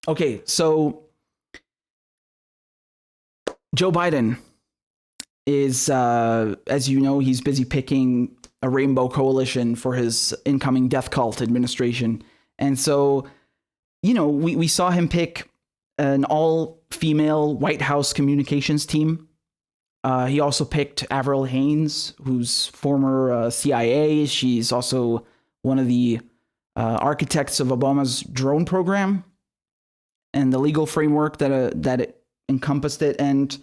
Okay, so Joe Biden is, as you know, he's busy picking a rainbow coalition for his incoming death cult administration. And so, we saw him pick an all-female White House communications team. He also picked Avril Haines, who's former CIA. She's also one of the architects of Obama's drone program and the legal framework that it encompassed it. And,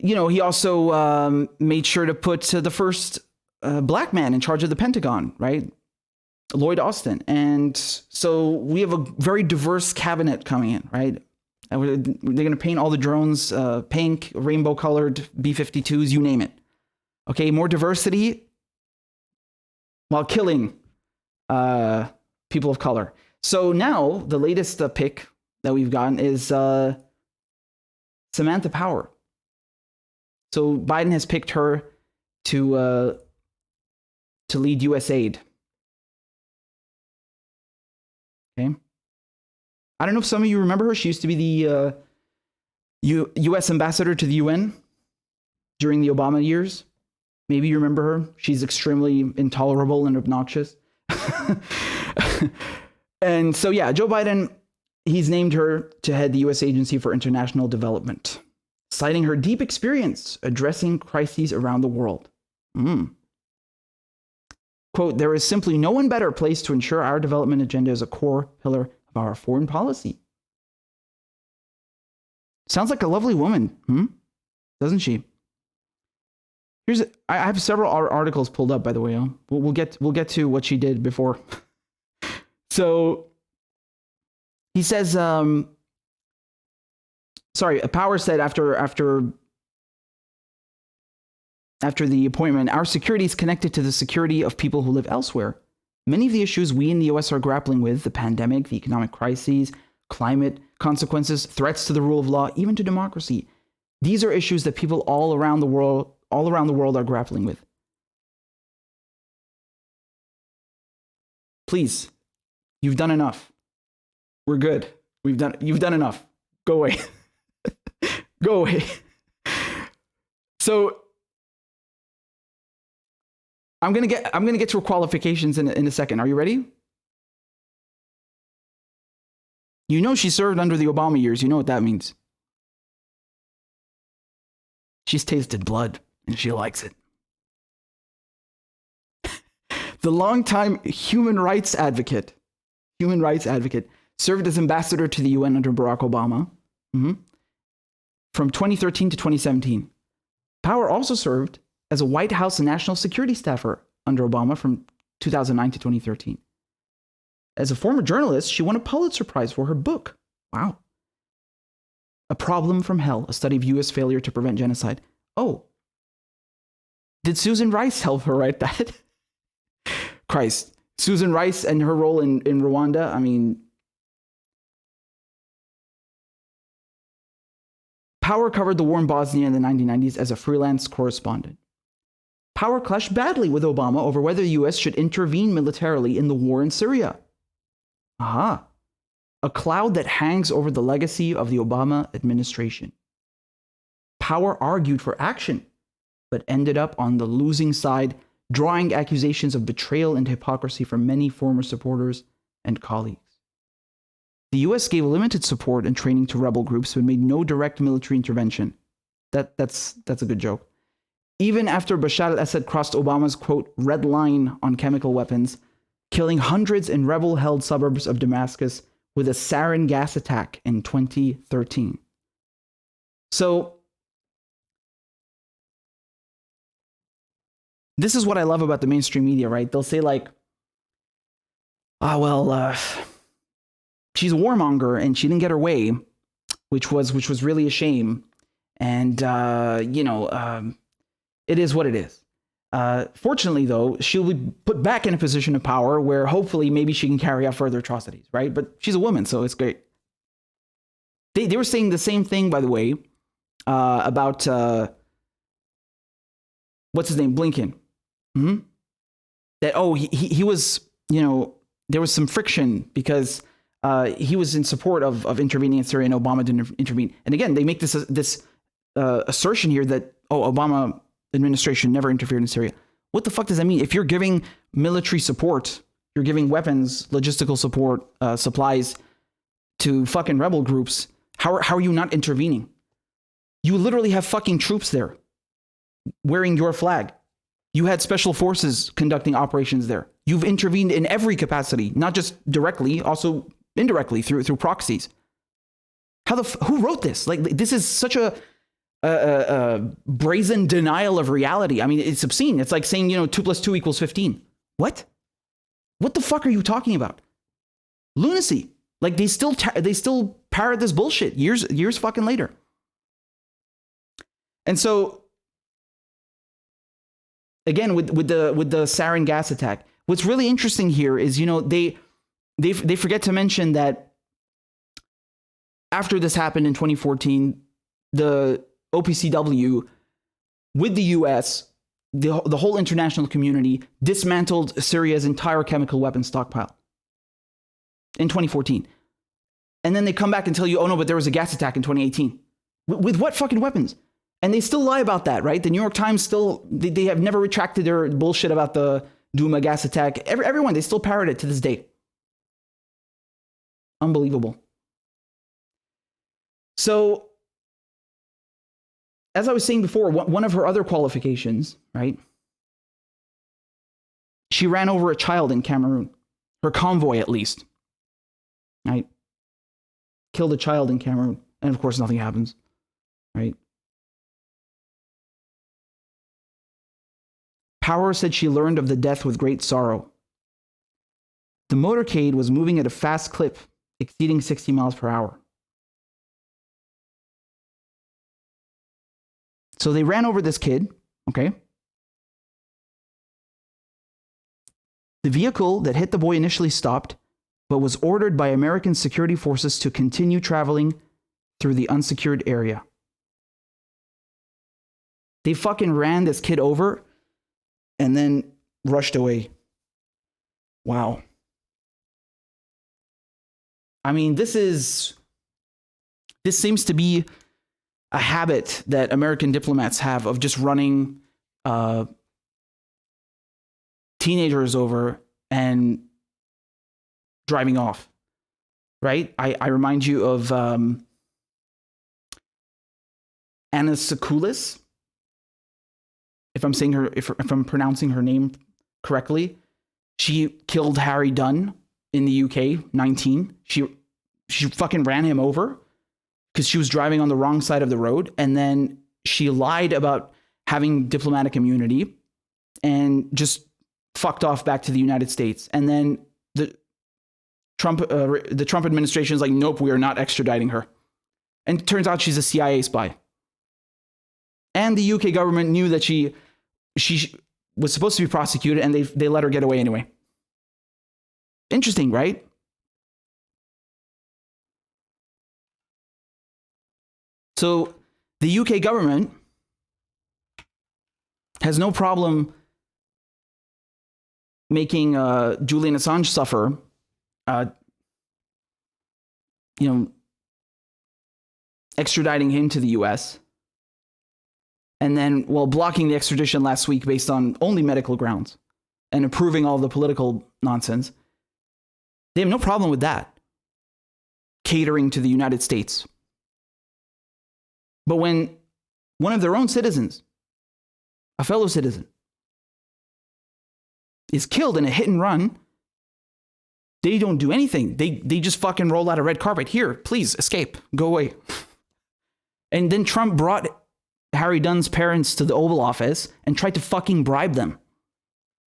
he also made sure to put the first black man in charge of the Pentagon, right? Lloyd Austin. And so we have a very diverse cabinet coming in, right? They're going to paint all the drones pink, rainbow colored B-52s, you name it. Okay, more diversity while killing people of color. So now the latest pick that we've gotten is Samantha Power. So Biden has picked her to lead USAID. Okay. I don't know if some of you remember her. She used to be the U.S. ambassador to the UN during the Obama years. Maybe you remember her. She's extremely intolerable and obnoxious. And so, yeah, Joe Biden, he's named her to head the U.S. Agency for International Development, citing her deep experience addressing crises around the world. Quote, there is simply no one better placed to ensure our development agenda is a core pillar of our foreign policy. Sounds like a lovely woman, doesn't she? I have several articles pulled up, by the way. We'll get to what she did before. So he says, Power said after the appointment, our security is connected to the security of people who live elsewhere. Many of the issues we in the U.S. are grappling with, the pandemic, the economic crises, climate consequences, threats to the rule of law, even to democracy, these are issues that people all around the world are grappling with. Please, you've done enough. We're good. You've done enough. Go away. Go away. So I'm gonna get to her qualifications in a second. Are you ready? You know she served under the Obama years. You know what that means. She's tasted blood and she likes it. The longtime human rights advocate, served as ambassador to the UN under Barack Obama from 2013 to 2017. Power also served as a White House national security staffer under Obama from 2009 to 2013. As a former journalist, she won a Pulitzer Prize for her book. Wow. A Problem from Hell, a study of U.S. failure to prevent genocide. Oh, did Susan Rice help her write that? Christ. Susan Rice and her role in Rwanda, I mean, Power covered the war in Bosnia in the 1990s as a freelance correspondent. Power clashed badly with Obama over whether the U.S. should intervene militarily in the war in Syria. Aha. A cloud that hangs over the legacy of the Obama administration. Power argued for action, but ended up on the losing side, drawing accusations of betrayal and hypocrisy from many former supporters and colleagues. The U.S. gave limited support and training to rebel groups, but made no direct military intervention. That's a good joke. Even after Bashar al-Assad crossed Obama's, quote, red line on chemical weapons, killing hundreds in rebel-held suburbs of Damascus with a sarin gas attack in 2013. So, this is what I love about the mainstream media, right? They'll say like, she's a warmonger and she didn't get her way, which was really a shame. And, it is what it is. Fortunately, though, she'll be put back in a position of power where hopefully maybe she can carry out further atrocities, right? But she's a woman, so it's great. They were saying the same thing, by the way, about, what's his name, Blinken. That, he was, there was some friction because he was in support of intervening in Syria, and Obama didn't intervene. And again, they make this assertion here that, Obama administration never interfered in Syria. What the fuck does that mean? If you're giving military support, you're giving weapons, logistical support, supplies to fucking rebel groups, how are you not intervening? You literally have fucking troops there wearing your flag. You had special forces conducting operations there. You've intervened in every capacity, not just directly, also indirectly through proxies. Who wrote this? Like, this is such a brazen denial of reality. I mean, it's obscene. It's like saying, 2 + 2 = 15. What? What the fuck are you talking about? Lunacy. Like, they still parrot this bullshit years fucking later. And so, again, with the sarin gas attack, what's really interesting here is, they forget to mention that after this happened in 2014, the OPCW, with the US, the whole international community, dismantled Syria's entire chemical weapons stockpile in 2014. And then they come back and tell you, oh no, but there was a gas attack in 2018. With what fucking weapons? And they still lie about that, right? The New York Times still, they have never retracted their bullshit about the Duma gas attack. Everyone, they still parrot it to this day. Unbelievable. So, as I was saying before, one of her other qualifications, right? She ran over a child in Cameroon. Her convoy, at least. Right? Killed a child in Cameroon. And of course, nothing happens. Right? Power said she learned of the death with great sorrow. The motorcade was moving at a fast clip, exceeding 60 miles per hour. So they ran over this kid, okay? The vehicle that hit the boy initially stopped, but was ordered by American security forces to continue traveling through the unsecured area. They fucking ran this kid over and then rushed away. Wow. I mean, this seems to be a habit that American diplomats have of just running teenagers over and driving off, right? I remind you of Anna Sakoulis, if I'm saying her, if I'm pronouncing her name correctly. She killed Harry Dunn in the UK, 19. She fucking ran him over because she was driving on the wrong side of the road, and then she lied about having diplomatic immunity and just fucked off back to the United States. And then the Trump administration is like, nope, we are not extraditing her. And it turns out she's a CIA spy. And the UK government knew that she was supposed to be prosecuted, and they let her get away anyway. Interesting, right? So the UK government has no problem making Julian Assange suffer, extraditing him to the US. And then, blocking the extradition last week based on only medical grounds and approving all the political nonsense. They have no problem with that, catering to the United States. But when one of their own citizens, a fellow citizen, is killed in a hit and run, they don't do anything. They just fucking roll out a red carpet. Here, please escape, go away. And then Trump brought Harry Dunn's parents to the Oval Office and tried to fucking bribe them.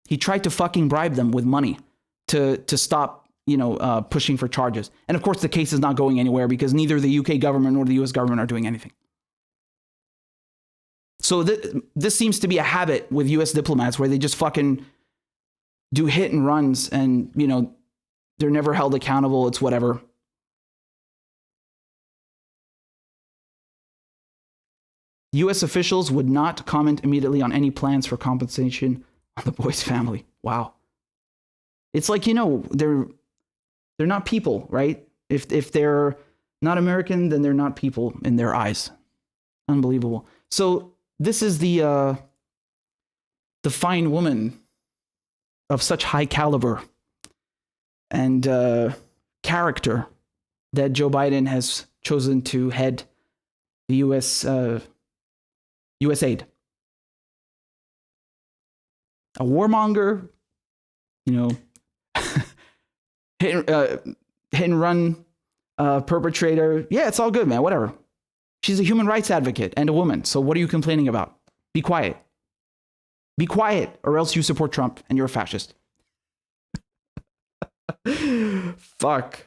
He tried to fucking bribe them with money to stop, pushing for charges. And of course, the case is not going anywhere because neither the UK government nor the US government are doing anything. So this seems to be a habit with US diplomats where they just fucking do hit and runs and, they're never held accountable. It's whatever. US officials would not comment immediately on any plans for compensation on the boy's family. Wow. It's like, they're not people, right? If they're not American, then they're not people in their eyes. Unbelievable. So this is the fine woman of such high caliber and character that Joe Biden has chosen to head the USAID. A warmonger, hit and run perpetrator. Yeah, it's all good, man. Whatever. She's a human rights advocate and a woman. So what are you complaining about? Be quiet. Be quiet, or else you support Trump and you're a fascist. Fuck.